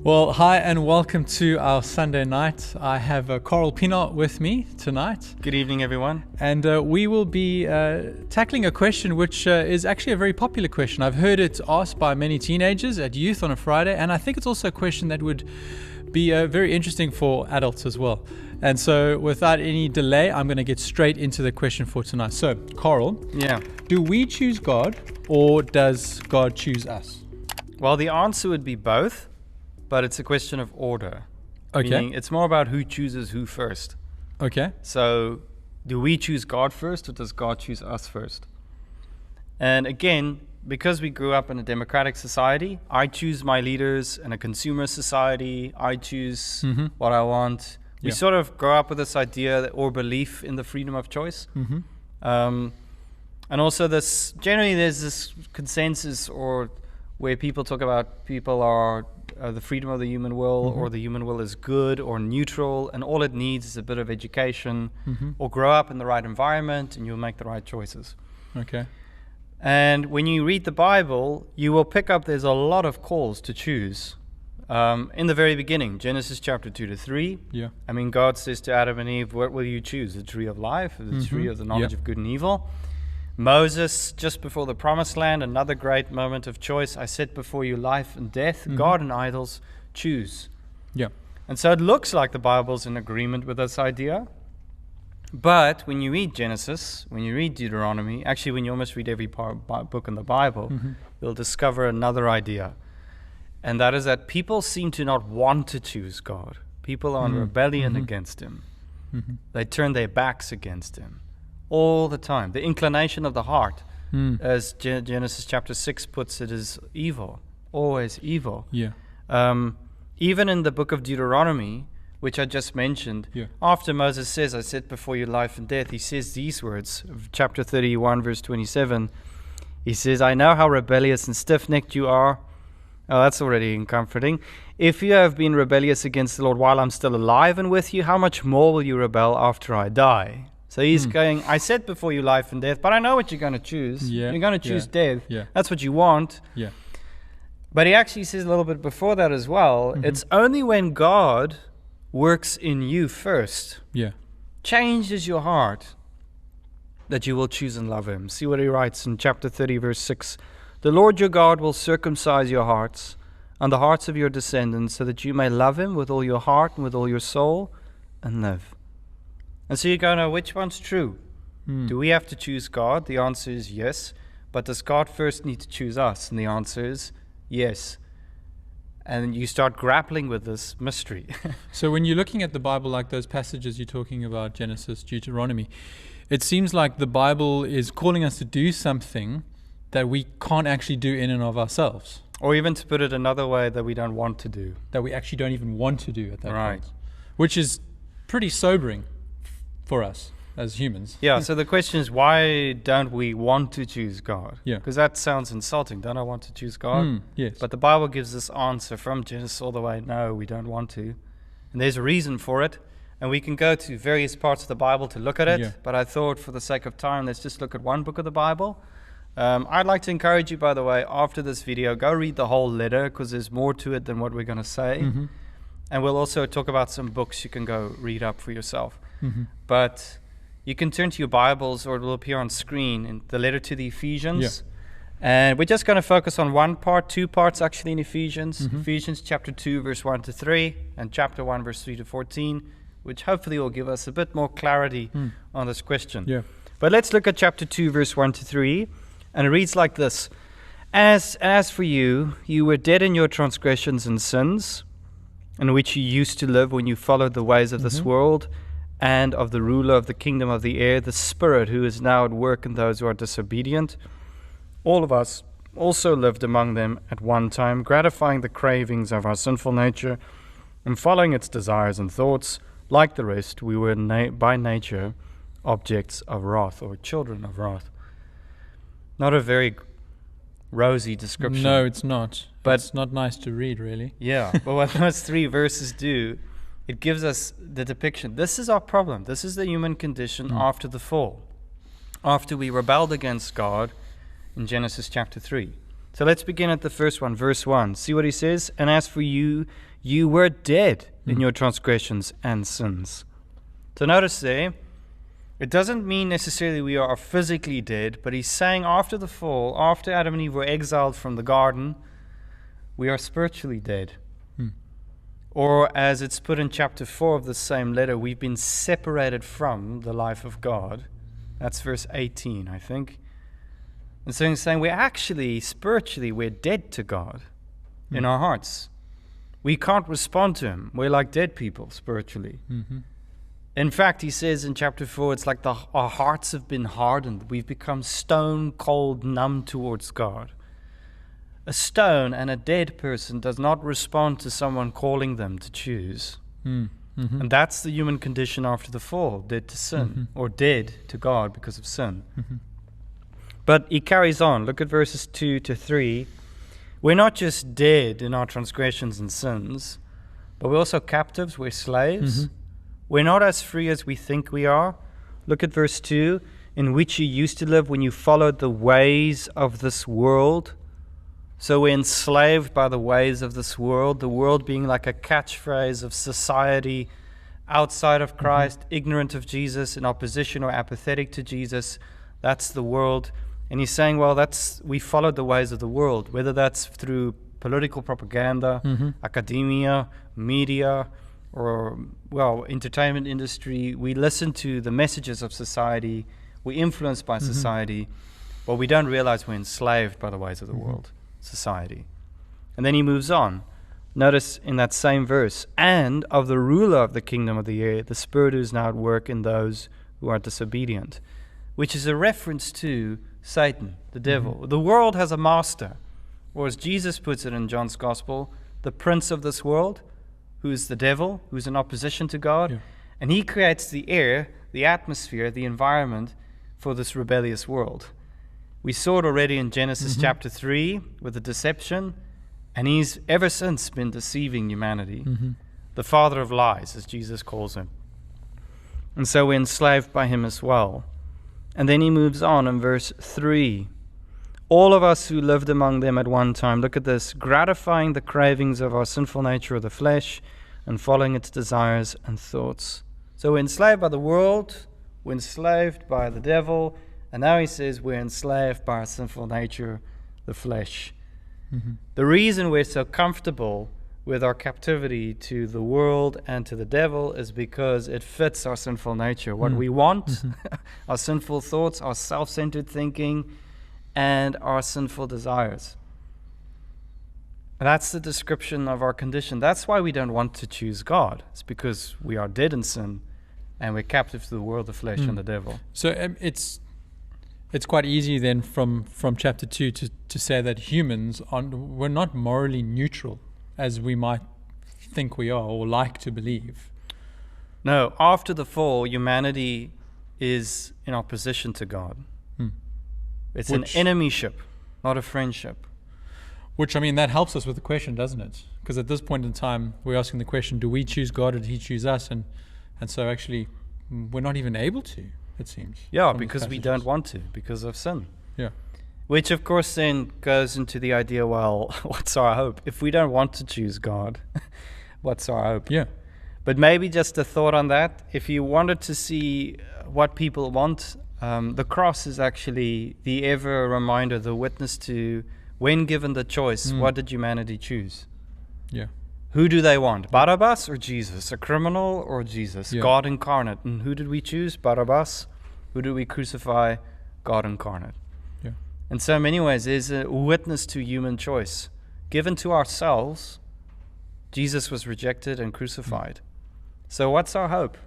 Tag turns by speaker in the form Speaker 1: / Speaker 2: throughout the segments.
Speaker 1: Well, hi and welcome to our Sunday night. I have Carel Grant with me tonight.
Speaker 2: Good evening, everyone.
Speaker 1: And we will be tackling a question which is actually a very popular question. I've heard it asked by many teenagers at youth on a Friday, and I think it's also a question that would be very interesting for adults as well. And so without any delay, I'm going to get straight into the question for tonight. So, Carel, do we choose God or does God choose us?
Speaker 2: Well, the answer would be both, but it's a question of order.
Speaker 1: Okay.
Speaker 2: Meaning it's more about who chooses who first.
Speaker 1: Okay.
Speaker 2: So, do we choose God first or does God choose us first? And again, because we grew up in a democratic society, I choose my leaders. In a consumer society, I choose what I want. We sort of grow up with this idea or belief in the freedom of choice. And also generally there's this consensus or where people talk about people are the freedom of the human will, or the human will is good or neutral, and all it needs is a bit of education or grow up in the right environment and you'll make the right choices.
Speaker 1: Okay.
Speaker 2: And when you read the Bible, you will pick up there's a lot of calls to choose. In the very beginning, Genesis chapter 2 to 3, I mean, God says to Adam and Eve, what will you choose? The tree of life, or the tree of the knowledge of good and evil? Moses, just before the promised land, another great moment of choice. I set before you life and death, God and idols, choose. And so it looks like the Bible's in agreement with this idea. But when you read Genesis, when you read Deuteronomy, actually when you almost read every book in the Bible, you'll discover another idea. And that is that people seem to not want to choose God. People are in rebellion against Him. They turn their backs against Him all the time. The inclination of the heart, as Genesis chapter 6 puts it, is evil, always evil. Even in the book of Deuteronomy, which I just mentioned, after Moses says, I set before you life and death, he says these words, chapter 31, verse 27. He says, I know how rebellious and stiff-necked you are. Oh, that's already comforting. If you have been rebellious against the Lord while I'm still alive and with you, how much more will you rebel after I die? So he's going, I set before you life and death, but I know what you're going to choose. You're going to choose death. That's what you want. But he actually says a little bit before that as well, it's only when God works in you first, changes your heart, that you will choose and love Him. See what he writes in chapter 30, verse 6. The Lord your God will circumcise your hearts and the hearts of your descendants so that you may love Him with all your heart and with all your soul and live. And so you go, now, which one's true? Do we have to choose God? The answer is yes. But does God first need to choose us? And the answer is yes. And you start grappling with this mystery.
Speaker 1: So when you're looking at the Bible, like those passages you're talking about, Genesis, Deuteronomy, it seems like the Bible is calling us to do something that we can't actually do in and of ourselves.
Speaker 2: Or even to put it another way, that we don't want to do.
Speaker 1: That we actually don't even want to do at that point. Which is pretty sobering for us as humans.
Speaker 2: So the question is, why don't we want to choose God? Because that sounds insulting. Don't I want to choose God?
Speaker 1: Yes.
Speaker 2: But the Bible gives this answer from Genesis all the way, no, we don't want to. And there's a reason for it. And we can go to various parts of the Bible to look at it. But I thought for the sake of time, let's just look at one book of the Bible. I'd like to encourage you, by the way, after this video, go read the whole letter, because there's more to it than what we're going to say. And we'll also talk about some books you can go read up for yourself. But you can turn to your Bibles, or it will appear on screen, in the letter to the Ephesians. And we're just going to focus on one part, two parts actually in Ephesians. Ephesians chapter 2, verse 1 to 3, and chapter 1, verse 3 to 14, which hopefully will give us a bit more clarity on this question. But let's look at chapter 2, verse 1 to 3. And it reads like this. As for you, you were dead in your transgressions and sins, in which you used to live when you followed the ways of this world and of the ruler of the kingdom of the air, the Spirit who is now at work in those who are disobedient. All of us also lived among them at one time, gratifying the cravings of our sinful nature and following its desires and thoughts. Like the rest, we were by nature objects of wrath, or children of wrath. Not a very rosy description.
Speaker 1: No, it's not. But it's not nice to read, really.
Speaker 2: But what those three verses do, it gives us the depiction. This is our problem. This is the human condition after the fall. After we rebelled against God in Genesis chapter 3. So let's begin at the first one, verse 1. See what he says? And as for you, you were dead in your transgressions and sins. So notice there, it doesn't mean necessarily we are physically dead, but he's saying after the fall, after Adam and Eve were exiled from the garden, we are spiritually dead. Or as it's put in chapter 4 of the same letter, we've been separated from the life of God. That's verse 18, I think. And so he's saying we're actually, spiritually, we're dead to God in our hearts. We can't respond to him. We're like dead people spiritually. In fact, he says in chapter 4, it's like our hearts have been hardened. We've become stone cold, numb towards God. A stone and a dead person does not respond to someone calling them to choose. And that's the human condition after the fall, dead to sin, or dead to God because of sin. But he carries on. Look at verses 2 to 3. We're not just dead in our transgressions and sins, but we're also captives, we're slaves. We're not as free as we think we are. Look at verse 2, in which you used to live when you followed the ways of this world. So we're enslaved by the ways of this world, the world being like a catchphrase of society outside of Christ, ignorant of Jesus, in opposition or apathetic to Jesus. That's the world. And he's saying, well, we followed the ways of the world, whether that's through political propaganda, academia, media, or, well, entertainment industry. We listen to the messages of society. We're influenced by society, but we don't realize we're enslaved by the ways of the world. Society. And then he moves on. Notice in that same verse, and of the ruler of the kingdom of the air, the spirit who is now at work in those who are disobedient, which is a reference to Satan, the devil. The world has a master, or as Jesus puts it in John's gospel, the prince of this world, who is the devil, who's in opposition to God, and he creates the air, the atmosphere, the environment for this rebellious world. We saw it already in Genesis chapter 3 with the deception, and he's ever since been deceiving humanity. The father of lies, as Jesus calls him. And so we're enslaved by him as well. And then he moves on in verse 3. All of us who lived among them at one time, look at this, gratifying the cravings of our sinful nature of the flesh and following its desires and thoughts. So we're enslaved by the world, we're enslaved by the devil, and now he says we're enslaved by our sinful nature, the flesh. The reason we're so comfortable with our captivity to the world and to the devil is because it fits our sinful nature. What we want, our sinful thoughts, our self-centered thinking, and our sinful desires. That's the description of our condition. That's why we don't want to choose God. It's because we are dead in sin and we're captive to the world, the flesh, and the devil.
Speaker 1: So it's quite easy then from chapter 2 to say that humans we're not morally neutral as we might think we are or like to believe.
Speaker 2: No, after the fall, humanity is in opposition to God. It's an enemyship, not a friendship.
Speaker 1: Which, I mean, that helps us with the question, doesn't it? Because at this point in time, we're asking the question, do we choose God or did he choose us? And so actually, we're not even able to, it seems.
Speaker 2: Yeah, because we don't want to, because of sin.
Speaker 1: Yeah.
Speaker 2: Which, of course, then goes into the idea, well, what's our hope? If we don't want to choose God, what's our hope?
Speaker 1: Yeah.
Speaker 2: But maybe just a thought on that. If you wanted to see what people want, the cross is actually the ever reminder, the witness to, when given the choice, what did humanity choose?
Speaker 1: Yeah.
Speaker 2: Who do they want? Barabbas or Jesus? A criminal or Jesus?
Speaker 1: Yeah.
Speaker 2: God incarnate. And who did we choose? Barabbas. Who did we crucify? God incarnate.
Speaker 1: Yeah.
Speaker 2: In so many ways, there's a witness to human choice. Given to ourselves, Jesus was rejected and crucified. So what's our hope?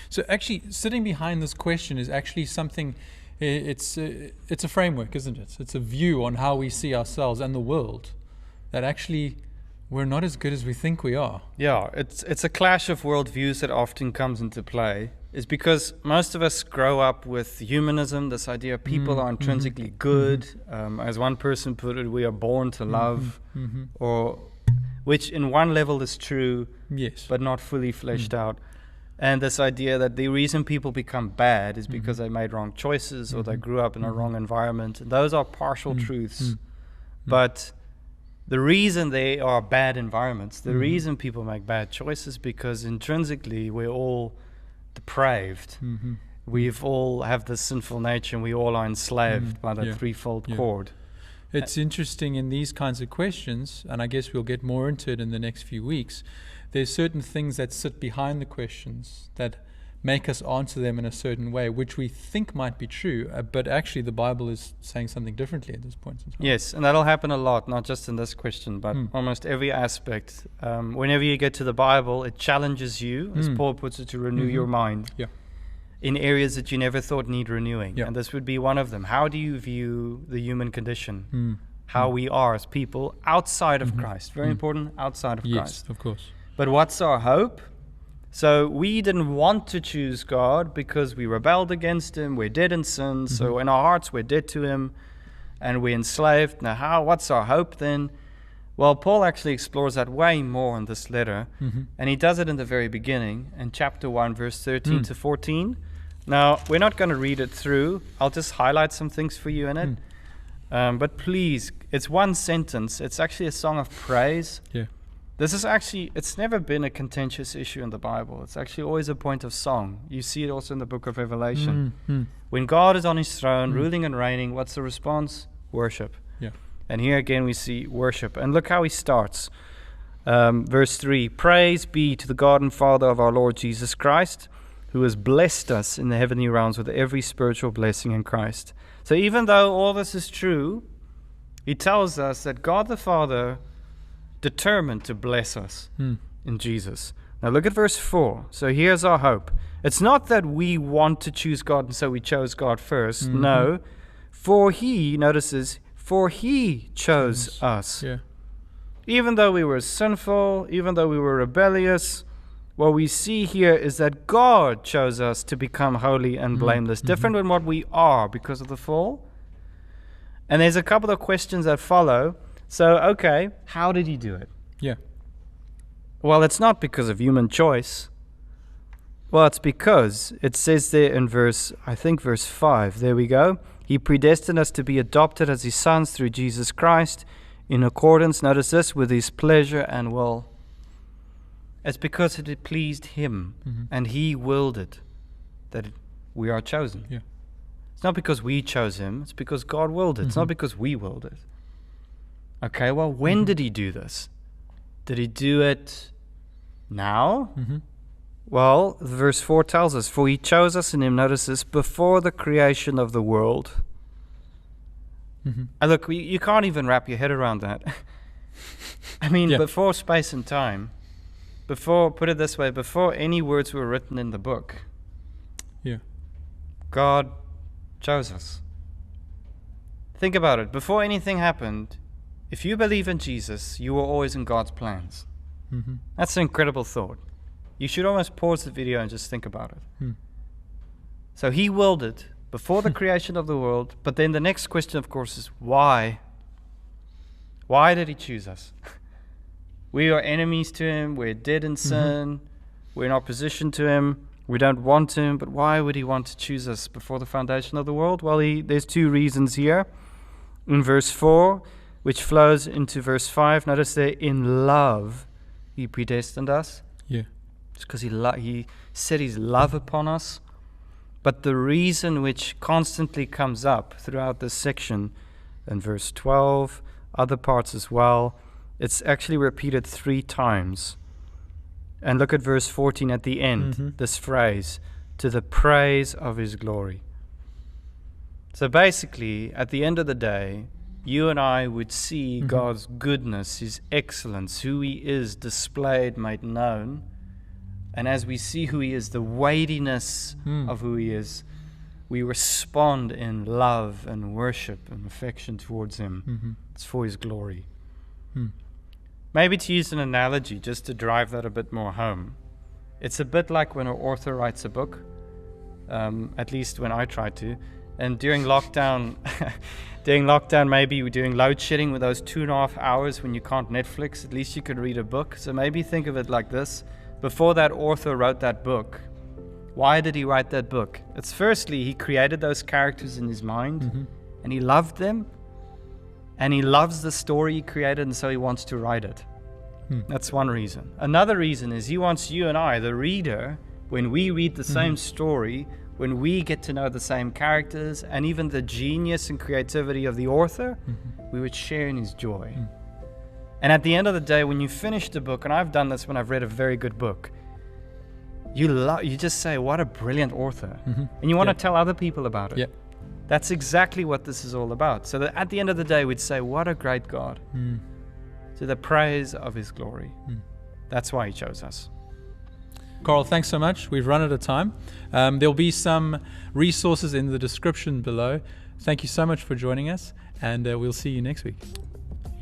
Speaker 1: So actually, sitting behind this question is actually something, it's a framework, isn't it? It's a view on how we see ourselves and the world, that actually we're not as good as we think we are.
Speaker 2: Yeah, it's a clash of worldviews that often comes into play. Is because most of us grow up with humanism, this idea people are intrinsically good. As one person put it, we are born to love, or which in one level is true,
Speaker 1: yes,
Speaker 2: but not fully fleshed out. And this idea that the reason people become bad is because they made wrong choices or they grew up in a wrong environment. And those are partial truths. But the reason they are bad environments, the reason people make bad choices, because intrinsically we're all depraved. We've all have this sinful nature, and we all are enslaved by that threefold cord.
Speaker 1: It's interesting in these kinds of questions, and I guess we'll get more into it in the next few weeks. There's certain things that sit behind the questions that make us answer them in a certain way, which we think might be true, but actually the Bible is saying something differently at this point in time.
Speaker 2: Yes, and that'll happen a lot, not just in this question, but almost every aspect. Whenever you get to the Bible, it challenges you, as Paul puts it, to renew your mind in areas that you never thought need renewing. And this would be one of them. How do you view the human condition? How we are as people outside of Christ. Very important, outside of Christ.
Speaker 1: Yes, of course.
Speaker 2: But what's our hope? So we didn't want to choose God because we rebelled against Him. We're dead in sin. So in our hearts, we're dead to Him and we're enslaved. Now, what's our hope then? Well, Paul actually explores that way more in this letter. And he does it in the very beginning, in chapter 1, verse 13 to 14. Now, we're not going to read it through. I'll just highlight some things for you in it. But please, it's one sentence. It's actually a song of praise. This is actually, it's never been a contentious issue in the Bible. It's actually always a point of song. You see it also in the book of Revelation. When God is on His throne, ruling and reigning, what's the response? Worship. And here again we see worship. And look how he starts. Verse 3, Praise be to the God and Father of our Lord Jesus Christ, who has blessed us in the heavenly realms with every spiritual blessing in Christ. So even though all this is true, he tells us that God the Father determined to bless us in Jesus. Now look at verse 4. So here's our hope. It's not that we want to choose God and so we chose God first. No. For He, notices, for He chose us. Even though we were sinful, even though we were rebellious, what we see here is that God chose us to become holy and blameless, different than what we are because of the fall. And there's a couple of questions that follow. So, okay, how did He do it? Well, it's not because of human choice. Well, it's because it says there in verse 5. There we go. He predestined us to be adopted as His sons through Jesus Christ in accordance, notice this, with His pleasure and will. It's because it pleased Him and He willed it that we are chosen. It's not because we chose Him. It's because God willed it. It's not because we willed it. Okay, well, when did He do this? Did He do it now? Well, verse 4 tells us, for He chose us in Him, notice this, before the creation of the world. And look, you can't even wrap your head around that. I mean, before space and time, put it this way, before any words were written in the book, God chose us. Think about it. Before anything happened, if you believe in Jesus, you were always in God's plans. That's an incredible thought. You should almost pause the video and just think about it. So He willed it before the creation of the world, but then the next question, of course, is why? Why did He choose us? We are enemies to Him. We're dead in sin. We're in opposition to Him. We don't want Him, but why would He want to choose us before the foundation of the world? Well, there's two reasons here. In verse 4, which flows into verse 5, notice there, in love He predestined us. It's because He set His love upon us. But the reason which constantly comes up throughout this section, in verse 12, other parts as well, it's actually repeated 3 times. And look at verse 14 at the end, this phrase, to the praise of His glory. So basically, at the end of the day, you and I would see God's goodness, His excellence, who He is displayed, made known. And as we see who He is, the weightiness of who He is, we respond in love and worship and affection towards Him. It's for His glory. Maybe to use an analogy, just to drive that a bit more home, it's a bit like when an author writes a book, at least when I try to, and during lockdown, maybe we're doing load shedding with those 2.5 hours when you can't Netflix, at least you could read a book. So maybe think of it like this. Before that author wrote that book, why did he write that book? It's firstly, he created those characters in his mind and he loved them. and he loves the story he created, and so he wants to write it. That's one reason. Another reason is he wants you and I, the reader, when we read the same story, when we get to know the same characters and even the genius and creativity of the author, we would share in his joy. And at the end of the day, when you finish the book, and I've done this when I've read a very good book, you just say, what a brilliant author. And you want to tell other people about it. That's exactly what this is all about. So that at the end of the day, we'd say, what a great God. To the praise of his glory. That's why he chose us.
Speaker 1: Carel, thanks so much. We've run out of time. There'll be some resources in the description below. Thank you so much for joining us, and we'll see you next week.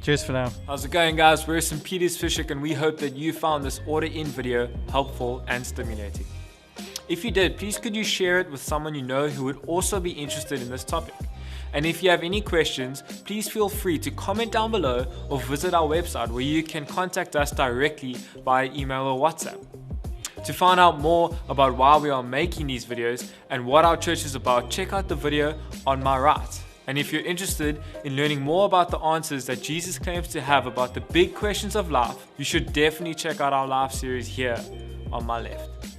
Speaker 2: Cheers for now.
Speaker 3: How's it going, guys? We're St. Peter's Fishhook, and we hope that you found this order-in video helpful and stimulating. If you did, please could you share it with someone you know who would also be interested in this topic. And if you have any questions, please feel free to comment down below or visit our website where you can contact us directly via email or WhatsApp. To find out more about why we are making these videos and what our church is about, check out the video on my right. And if you're interested in learning more about the answers that Jesus claims to have about the big questions of life, you should definitely check out our life series here on my left.